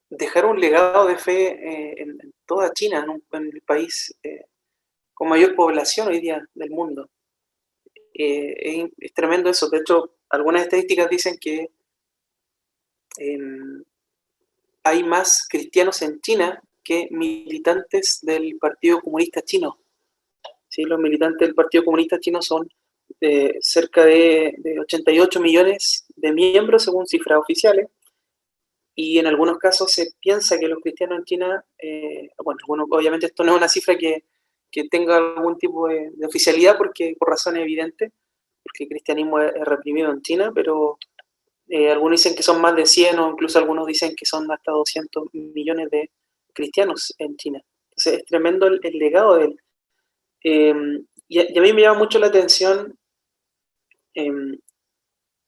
dejar un legado de fe en toda China, en el país con mayor población hoy día del mundo. Es tremendo eso. De hecho, algunas estadísticas dicen que hay más cristianos en China que militantes del Partido Comunista Chino. ¿Sí? Los militantes del Partido Comunista Chino son cerca de 88 millones de miembros según cifras oficiales, y en algunos casos se piensa que los cristianos en China, bueno, obviamente esto no es una cifra que tenga algún tipo de oficialidad, porque por razones evidentes, porque el cristianismo es reprimido en China, pero algunos dicen que son más de 100 o incluso algunos dicen que son hasta 200 millones de cristianos en China. Entonces es tremendo el legado de él. Y a mí me llama mucho la atención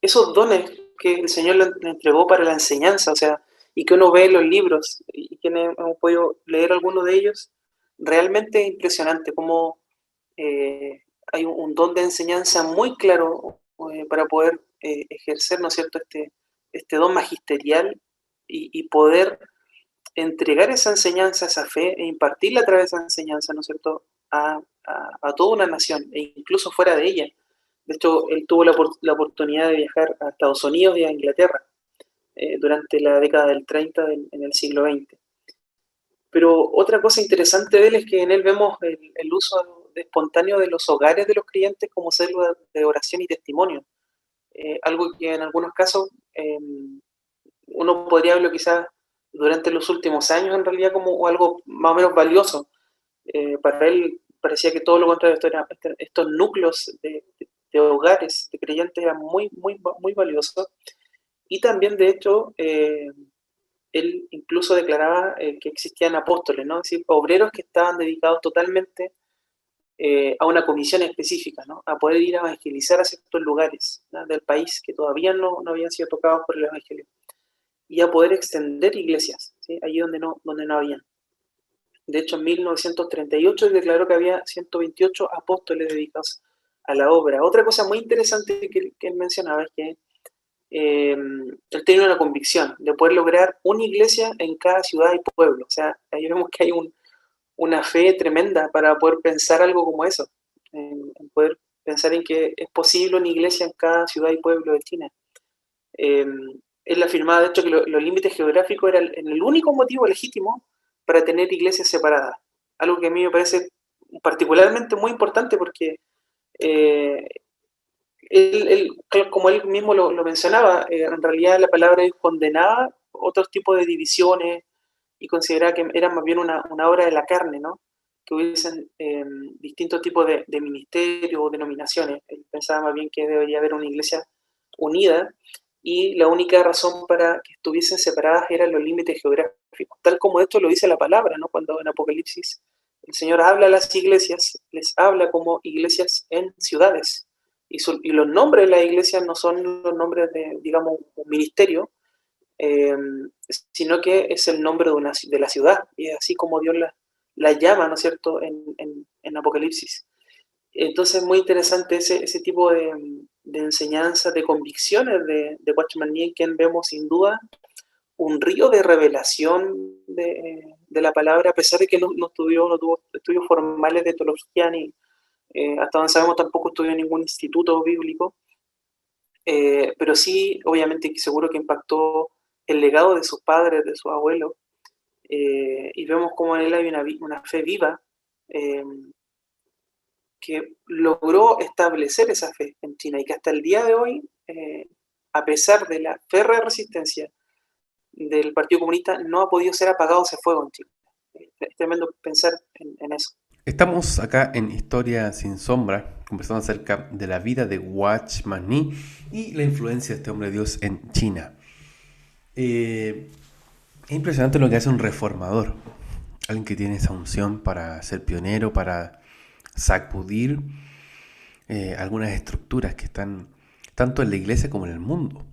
esos dones que el Señor le entregó para la enseñanza, o sea, y que uno ve en los libros, y quienes hemos podido leer algunos de ellos, realmente es impresionante cómo hay un don de enseñanza muy claro para poder ejercer, ¿no es cierto?, este don magisterial y poder entregar esa enseñanza, esa fe, e impartirla a través de esa enseñanza, ¿no es cierto?, a toda una nación, e incluso fuera de ella. De hecho, él tuvo la oportunidad de viajar a Estados Unidos y a Inglaterra durante la década del 30 en el siglo XX. Pero otra cosa interesante de él es que en él vemos el uso espontáneo de los hogares de los creyentes como célula de oración y testimonio. Algo que en algunos casos uno podría verlo quizás durante los últimos años en realidad como algo más o menos valioso. Para él parecía que todo lo contrario, estos núcleos de hogares de creyentes eran muy, muy, muy valiosos. Y también, de hecho, él incluso declaraba que existían apóstoles, ¿no? Es decir, obreros que estaban dedicados totalmente a una comisión específica, ¿no? A poder ir a evangelizar a ciertos lugares, ¿no?, del país que todavía no habían sido tocados por el evangelio, y a poder extender iglesias, ¿sí?, allí donde no habían. De hecho, en 1938 él declaró que había 128 apóstoles dedicados a la obra. Otra cosa muy interesante que él mencionaba es que él tenía una convicción de poder lograr una iglesia en cada ciudad y pueblo. O sea, ahí vemos que hay una fe tremenda para poder pensar algo como eso, en poder pensar en que es posible una iglesia en cada ciudad y pueblo de China. Él afirmaba, de hecho, que los límites geográficos eran el único motivo legítimo para tener iglesias separadas. Algo que a mí me parece particularmente muy importante porque él, como él mismo lo mencionaba, en realidad la palabra de Dios condenaba otros tipos de divisiones y consideraba que era más bien una obra de la carne, ¿no?, que hubiesen distintos tipos de ministerios o denominaciones. Él pensaba más bien que debería haber una iglesia unida y la única razón para que estuviesen separadas eran los límites geográficos, tal como esto lo dice la palabra, ¿no?, cuando en Apocalipsis el Señor habla a las iglesias, les habla como iglesias en ciudades. Y los nombres de las iglesias no son los nombres de, digamos, un ministerio, sino que es el nombre de la ciudad, y es así como Dios la llama, ¿no es cierto?, en Apocalipsis. Entonces es muy interesante ese tipo de enseñanzas, de convicciones de Watchman Nee, en quien vemos sin duda un río de revelación de la palabra, a pesar de que no tuvo estudios formales de teología, ni hasta donde sabemos tampoco estudió en ningún instituto bíblico, pero sí, obviamente, seguro que impactó el legado de sus padres, de sus abuelos, y vemos cómo en él hay una fe viva que logró establecer esa fe en China, y que hasta el día de hoy, a pesar de la férrea resistencia del Partido Comunista, no ha podido ser apagado ese fuego en China. Es tremendo pensar en eso. Estamos acá en Historia Sin Sombra, conversando acerca de la vida de Watchman Nee y la influencia de este hombre de Dios en China. Es impresionante lo que hace un reformador, alguien que tiene esa unción para ser pionero, para sacudir algunas estructuras que están tanto en la iglesia como en el mundo.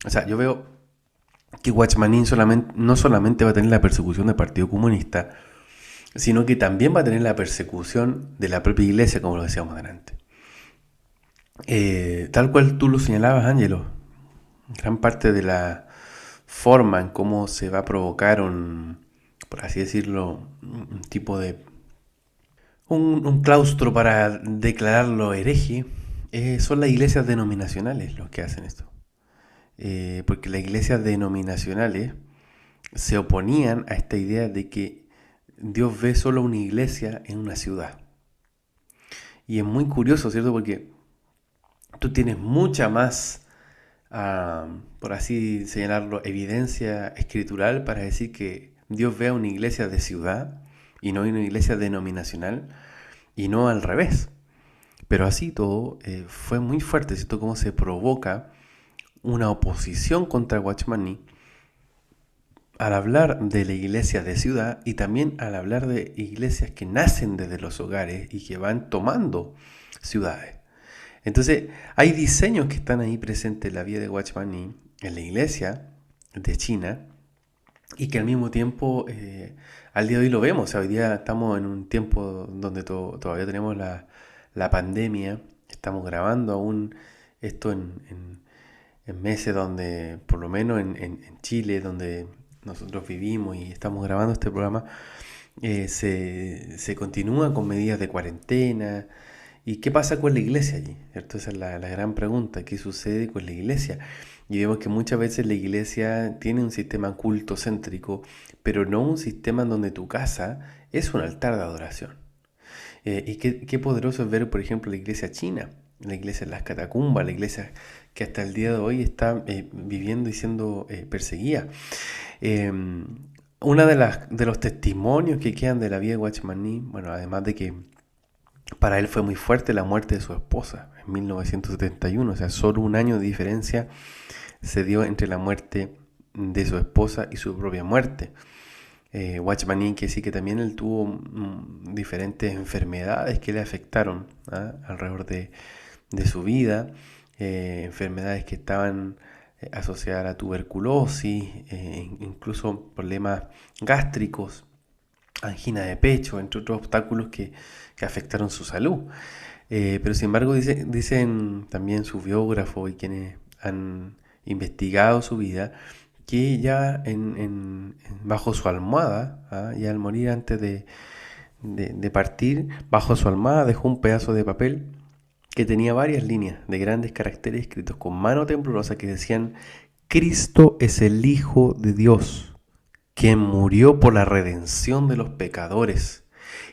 O sea, yo veo que Watchman Nee no solamente va a tener la persecución del Partido Comunista, sino que también va a tener la persecución de la propia iglesia, como lo decíamos delante. Tal cual tú lo señalabas, Ángelo, gran parte de la forma en cómo se va a provocar por así decirlo, un tipo de un claustro para declararlo hereje, son las iglesias denominacionales los que hacen esto. Porque las iglesias denominacionales se oponían a esta idea de que Dios ve solo una iglesia en una ciudad. Y es muy curioso, ¿cierto? Porque tú tienes mucha más, por así señalarlo, evidencia escritural para decir que Dios ve a una iglesia de ciudad y no una iglesia denominacional, y no al revés. Pero así todo fue muy fuerte, ¿cierto? Cómo se provoca una oposición contra Watchman Nee al hablar de la iglesia de ciudad y también al hablar de iglesias que nacen desde los hogares y que van tomando ciudades. Entonces, hay diseños que están ahí presentes en la vida de Watchman Nee, en la iglesia de China, y que al mismo tiempo, al día de hoy lo vemos. O sea, hoy día estamos en un tiempo donde todavía tenemos la pandemia, estamos grabando aún esto en meses donde, por lo menos en Chile, donde nosotros vivimos y estamos grabando este programa, se continúa con medidas de cuarentena. ¿Y qué pasa con la iglesia allí? ¿Cierto? Esa es la gran pregunta. ¿Qué sucede con la iglesia? Y vemos que muchas veces la iglesia tiene un sistema cultocéntrico, pero no un sistema en donde tu casa es un altar de adoración. Y qué poderoso es ver, por ejemplo, la iglesia china, la iglesia en las catacumbas, la iglesia que hasta el día de hoy está viviendo y siendo perseguida. Uno de los testimonios que quedan de la vida de Watchman Nee, bueno, además de que para él fue muy fuerte la muerte de su esposa en 1971, o sea, solo un año de diferencia se dio entre la muerte de su esposa y su propia muerte. Watchman Nee, que sí que también él tuvo diferentes enfermedades que le afectaron alrededor de su vida, enfermedades que estaban asociadas a la tuberculosis, incluso problemas gástricos, angina de pecho, entre otros obstáculos que afectaron su salud. Pero sin embargo dicen también su biógrafo y quienes han investigado su vida, que ya bajo su almohada, ya al morir antes de partir, bajo su almohada dejó un pedazo de papel que tenía varias líneas de grandes caracteres escritos con mano temblorosa que decían: Cristo es el Hijo de Dios, quien murió por la redención de los pecadores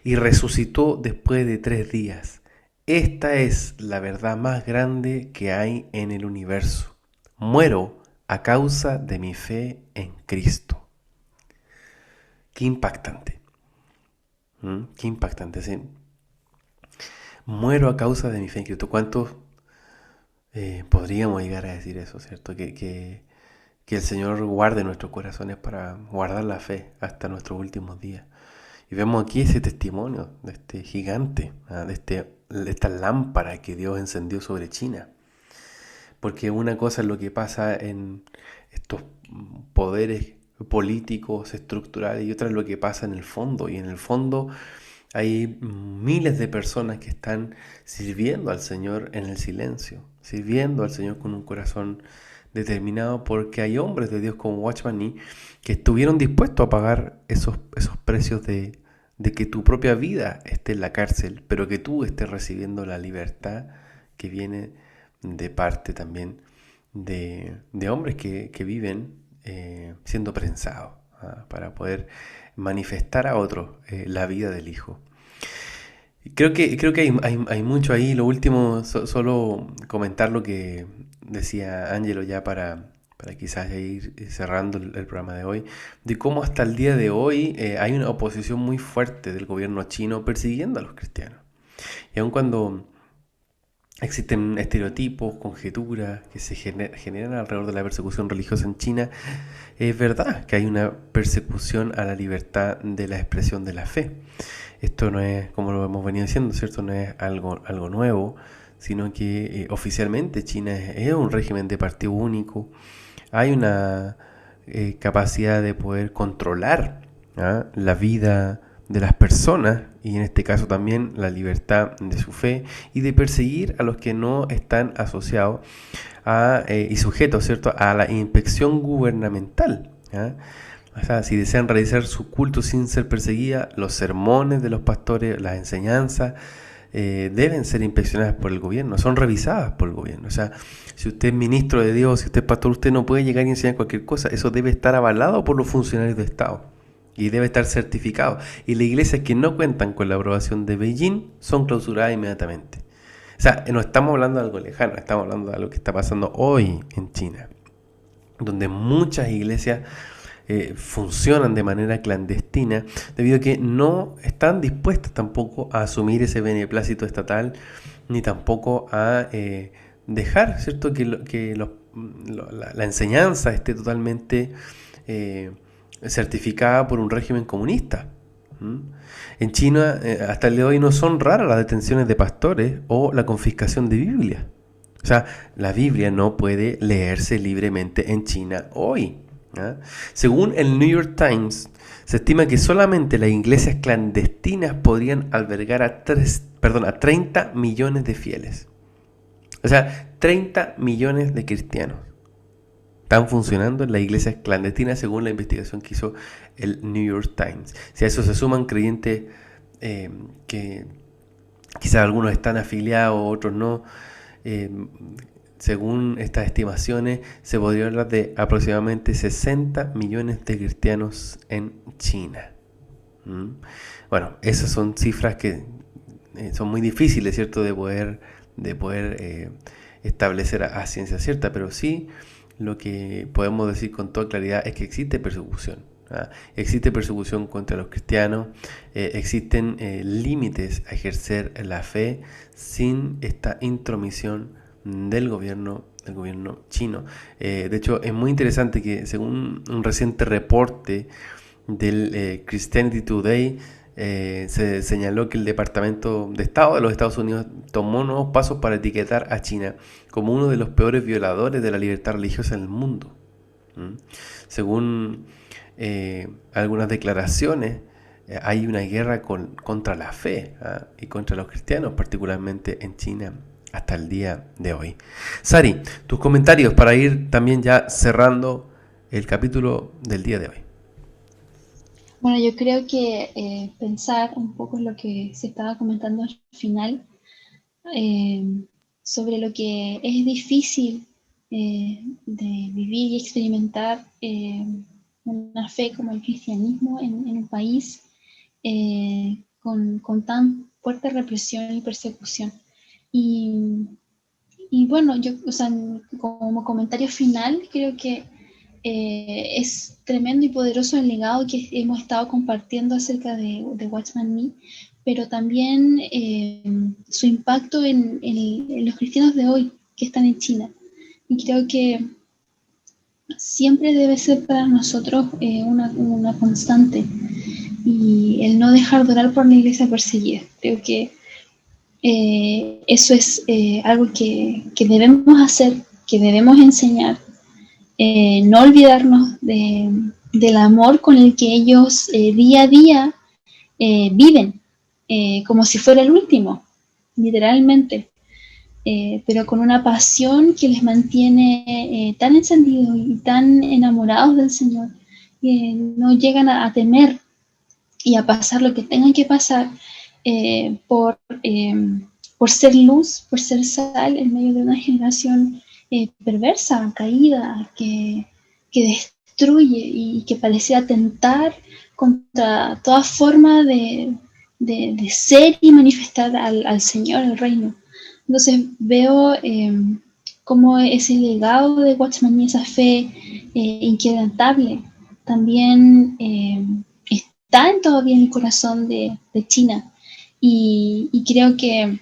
y resucitó después de 3 días. Esta es la verdad más grande que hay en el universo. Muero a causa de mi fe en Cristo. Qué impactante. Qué impactante, ¿sí? Muero a causa de mi fe en Cristo. ¿Cuántos podríamos llegar a decir eso, cierto? Que el Señor guarde nuestros corazones para guardar la fe hasta nuestros últimos días. Y vemos aquí ese testimonio de este gigante, de esta lámpara que Dios encendió sobre China. Porque una cosa es lo que pasa en estos poderes políticos, estructurales, y otra es lo que pasa en el fondo. Y en el fondo hay miles de personas que están sirviendo al Señor en el silencio, sirviendo al Señor con un corazón determinado, porque hay hombres de Dios como Watchman Nee que estuvieron dispuestos a pagar esos precios de que tu propia vida esté en la cárcel, pero que tú estés recibiendo la libertad que viene de parte también de hombres que viven siendo prensados para poder manifestar a otros la vida del Hijo. Creo que hay mucho ahí. Lo último, solo comentar lo que decía Ángelo ya para quizás ir cerrando el programa de hoy, de cómo hasta el día de hoy hay una oposición muy fuerte del gobierno chino persiguiendo a los cristianos. Y aun cuando existen estereotipos, conjeturas que se generan alrededor de la persecución religiosa en China, es verdad que hay una persecución a la libertad de la expresión de la fe. Esto no es, como lo hemos venido diciendo, ¿cierto? No es algo nuevo, sino que oficialmente China es un régimen de partido único. Hay una capacidad de poder controlar la vida de las personas, y en este caso también la libertad de su fe, y de perseguir a los que no están asociados y sujetos, ¿cierto?, a la inspección gubernamental. O sea, si desean realizar su culto sin ser perseguida, los sermones de los pastores, las enseñanzas, deben ser inspeccionadas por el gobierno, son revisadas por el gobierno. O sea, si usted es ministro de Dios, si usted es pastor, usted no puede llegar y enseñar cualquier cosa. Eso debe estar avalado por los funcionarios de Estado y debe estar certificado. Y las iglesias que no cuentan con la aprobación de Beijing son clausuradas inmediatamente. O sea, no estamos hablando de algo lejano, estamos hablando de algo que está pasando hoy en China, donde muchas iglesias funcionan de manera clandestina debido a que no están dispuestas tampoco a asumir ese beneplácito estatal ni tampoco a dejar, ¿cierto?, la enseñanza esté totalmente certificada por un régimen comunista. En China, hasta el día de hoy, no son raras las detenciones de pastores o la confiscación de Biblia. O sea, la Biblia no puede leerse libremente en China hoy. Según el New York Times, se estima que solamente las iglesias clandestinas podrían albergar a 30 millones de fieles. O sea, 30 millones de cristianos están funcionando en las iglesias clandestinas según la investigación que hizo el New York Times. Si a eso se suman creyentes que quizás algunos están afiliados, otros no, según estas estimaciones se podría hablar de aproximadamente 60 millones de cristianos en China. Bueno, esas son cifras que son muy difíciles, ¿cierto?, de poder establecer a ciencia cierta, pero sí lo que podemos decir con toda claridad es que existe persecución. Existe persecución contra los cristianos, existen límites a ejercer la fe sin esta intromisión del gobierno chino. De hecho, es muy interesante que según un reciente reporte del Christianity Today, se señaló que el Departamento de Estado de los Estados Unidos tomó nuevos pasos para etiquetar a China como uno de los peores violadores de la libertad religiosa en el mundo. Según algunas declaraciones, hay una guerra contra la fe y contra los cristianos, particularmente en China, hasta el día de hoy. Sari, tus comentarios para ir también ya cerrando el capítulo del día de hoy. Bueno, yo creo que pensar un poco en lo que se estaba comentando al final, sobre lo que es difícil de vivir y experimentar una fe como el cristianismo en un país con tan fuerte represión y persecución. Y bueno, yo, o sea, como comentario final, creo que es tremendo y poderoso el legado que hemos estado compartiendo acerca de Watchman Nee, pero también su impacto en los cristianos de hoy que están en China. Y creo que siempre debe ser para nosotros una constante, y el no dejar de orar por la iglesia perseguida. Creo que eso es algo que debemos hacer, que debemos enseñar. No olvidarnos del amor con el que ellos día a día viven, como si fuera el último, literalmente, pero con una pasión que les mantiene tan encendidos y tan enamorados del Señor, que no llegan a temer y a pasar lo que tengan que pasar por ser luz, por ser sal en medio de una generación perversa, caída, que destruye y que parece atentar contra toda forma de ser y manifestar al Señor, el reino. Entonces veo cómo ese legado de Watchman Nee, esa fe inquebrantable, también está todavía en el corazón de China. Y creo que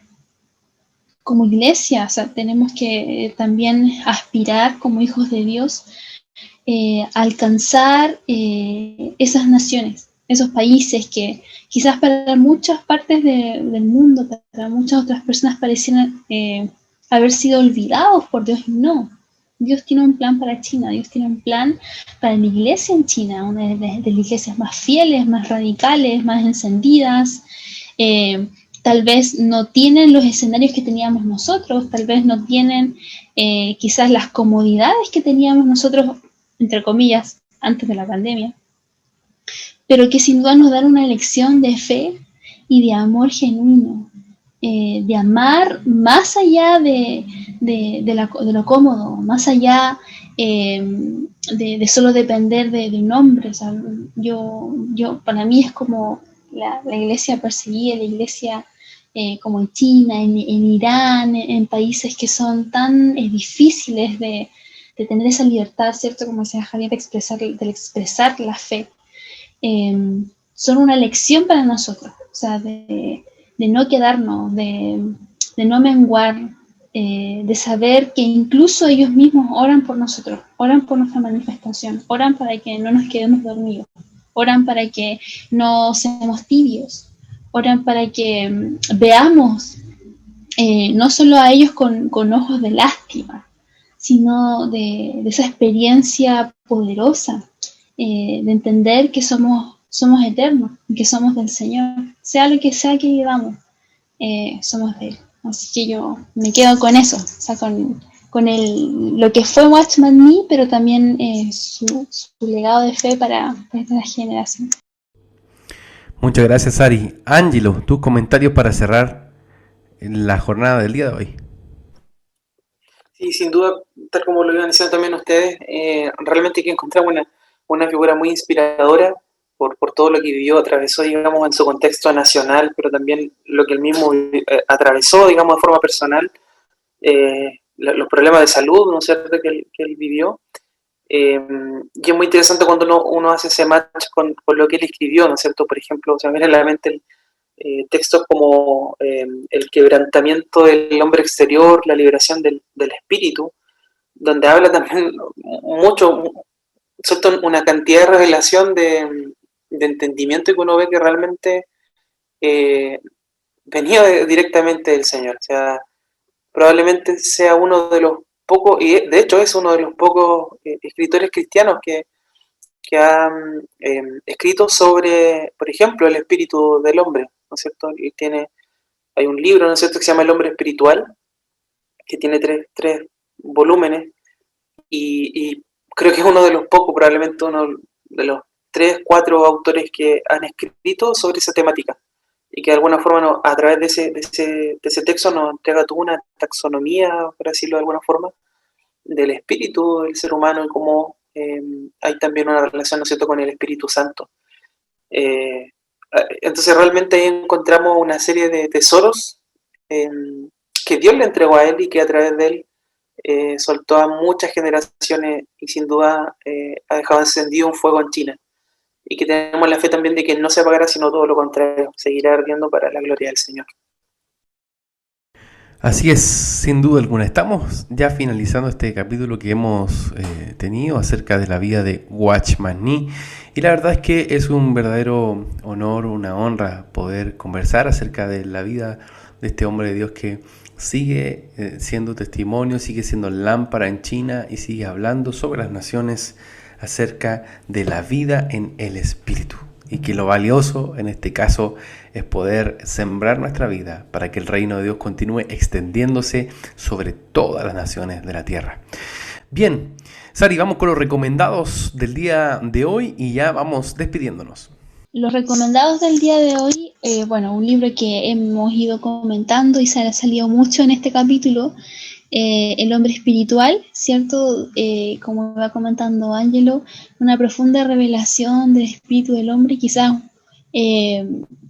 como iglesia, o sea, tenemos que también aspirar como hijos de Dios a alcanzar esas naciones, esos países que quizás para muchas partes del mundo, para muchas otras personas parecieran haber sido olvidados por Dios. No, Dios tiene un plan para China, Dios tiene un plan para la iglesia en China, una de las iglesias más fieles, más radicales, más encendidas. Tal vez no tienen los escenarios que teníamos nosotros, tal vez no tienen quizás las comodidades que teníamos nosotros, entre comillas, antes de la pandemia, pero que sin duda nos dan una lección de fe y de amor genuino, de amar más allá de lo cómodo, más allá de solo depender de un hombre. O sea, yo para mí es como la iglesia perseguida, la iglesia como en China, en Irán, en países que son tan difíciles de tener esa libertad, ¿cierto? Como decía Javier, de expresar la fe. Son una lección para nosotros, o sea, de no quedarnos, de de no menguar, de saber que incluso ellos mismos oran por nosotros, oran por nuestra manifestación, oran para que no nos quedemos dormidos, oran para que no seamos tibios, oran para que veamos no solo a ellos con ojos de lástima, sino de esa experiencia poderosa, de entender que somos eternos, que somos del Señor, sea lo que sea que vivamos, somos de Él. Así que yo me quedo con eso, o sea, con lo que fue Watchman Nee, pero también su legado de fe para esta generación. Muchas gracias, Ari. Ángelo, tus comentarios para cerrar la jornada del día de hoy. Sí, sin duda, tal como lo iban diciendo también ustedes, realmente que encontramos una figura muy inspiradora por todo lo que vivió, atravesó, digamos, en su contexto nacional, pero también lo que él mismo atravesó, digamos, de forma personal, los problemas de salud, ¿no es cierto?, que él vivió. Y es muy interesante cuando uno hace ese match con lo que él escribió, ¿no es cierto? Por ejemplo, se me viene a la mente textos como el quebrantamiento del hombre exterior, la liberación del espíritu, donde habla también mucho, suelta una cantidad de revelación de entendimiento, y que uno ve que realmente venía directamente del Señor. O sea, probablemente sea uno de los pocos, y de hecho es uno de los pocos escritores cristianos que han escrito sobre, por ejemplo, el espíritu del hombre, ¿no es cierto? Y hay un libro, ¿no es cierto?, que se llama El hombre espiritual, que tiene tres volúmenes, y creo que es uno de los pocos, probablemente uno de los 3, 4 autores que han escrito sobre esa temática, y que de alguna forma a través de ese texto nos entrega toda una taxonomía, por decirlo de alguna forma, del espíritu del ser humano, y cómo hay también una relación, ¿no es cierto?, con el Espíritu Santo. Entonces realmente ahí encontramos una serie de tesoros que Dios le entregó a él, y que a través de él soltó a muchas generaciones, y sin duda ha dejado encendido un fuego en China, y que tenemos la fe también de que no se apagará, sino todo lo contrario, seguirá ardiendo para la gloria del Señor. Así es, sin duda alguna. Estamos ya finalizando este capítulo que hemos tenido acerca de la vida de Watchman Nee, y la verdad es que es un verdadero honor, una honra poder conversar acerca de la vida de este hombre de Dios que sigue siendo testimonio, sigue siendo lámpara en China, y sigue hablando sobre las naciones acerca de la vida en el Espíritu. Y que lo valioso en este caso es poder sembrar nuestra vida para que el reino de Dios continúe extendiéndose sobre todas las naciones de la tierra. Bien, Sari, vamos con los recomendados del día de hoy y ya vamos despidiéndonos. Los recomendados del día de hoy, un libro que hemos ido comentando y se ha salido mucho en este capítulo, El hombre espiritual, ¿cierto? Como va comentando Ángelo, una profunda revelación del espíritu del hombre, quizás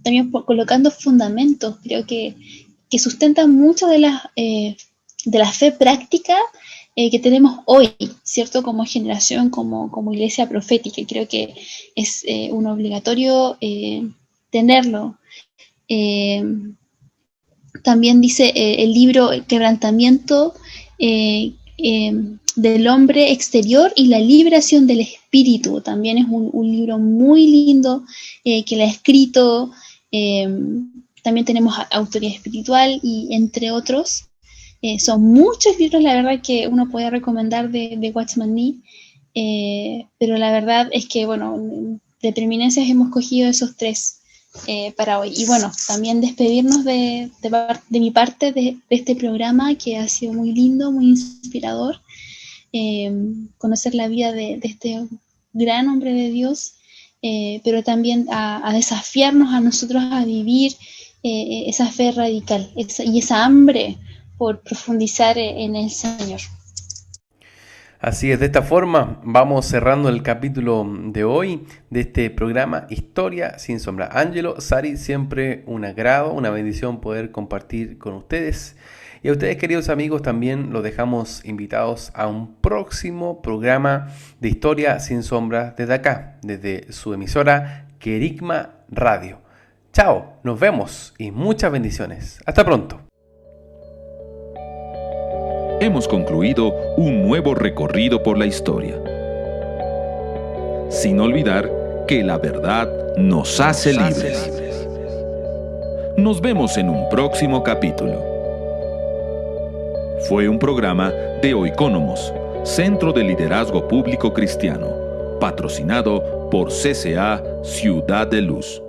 también colocando fundamentos, creo que sustentan mucho de la fe práctica que tenemos hoy, ¿cierto? Como generación, como iglesia profética, y creo que es un obligatorio tenerlo. También dice el libro Quebrantamiento del hombre exterior y la liberación del espíritu. También es un libro muy lindo que le ha escrito. También tenemos Autoridad Espiritual, y entre otros. Son muchos libros, la verdad, que uno puede recomendar de Watchman Nee, pero la verdad es que, de preeminencias hemos cogido esos 3 para hoy. Y también despedirnos de mi parte de este programa, que ha sido muy lindo, muy inspirador, conocer la vida de este gran hombre de Dios, pero también a desafiarnos a nosotros a vivir esa fe radical y esa hambre por profundizar en el Señor. Así es, de esta forma vamos cerrando el capítulo de hoy de este programa Historia sin Sombra. Ángelo, Sari, siempre un agrado, una bendición poder compartir con ustedes. Y a ustedes, queridos amigos, también los dejamos invitados a un próximo programa de Historia sin Sombra desde acá, desde su emisora Querigma Radio. Chao, nos vemos y muchas bendiciones. Hasta pronto. hemos concluido un nuevo recorrido por la historia. Sin olvidar que la verdad nos hace libres. Nos vemos en un próximo capítulo. Fue un programa de Oikónomos, Centro de Liderazgo Público Cristiano, patrocinado por CCA Ciudad de Luz.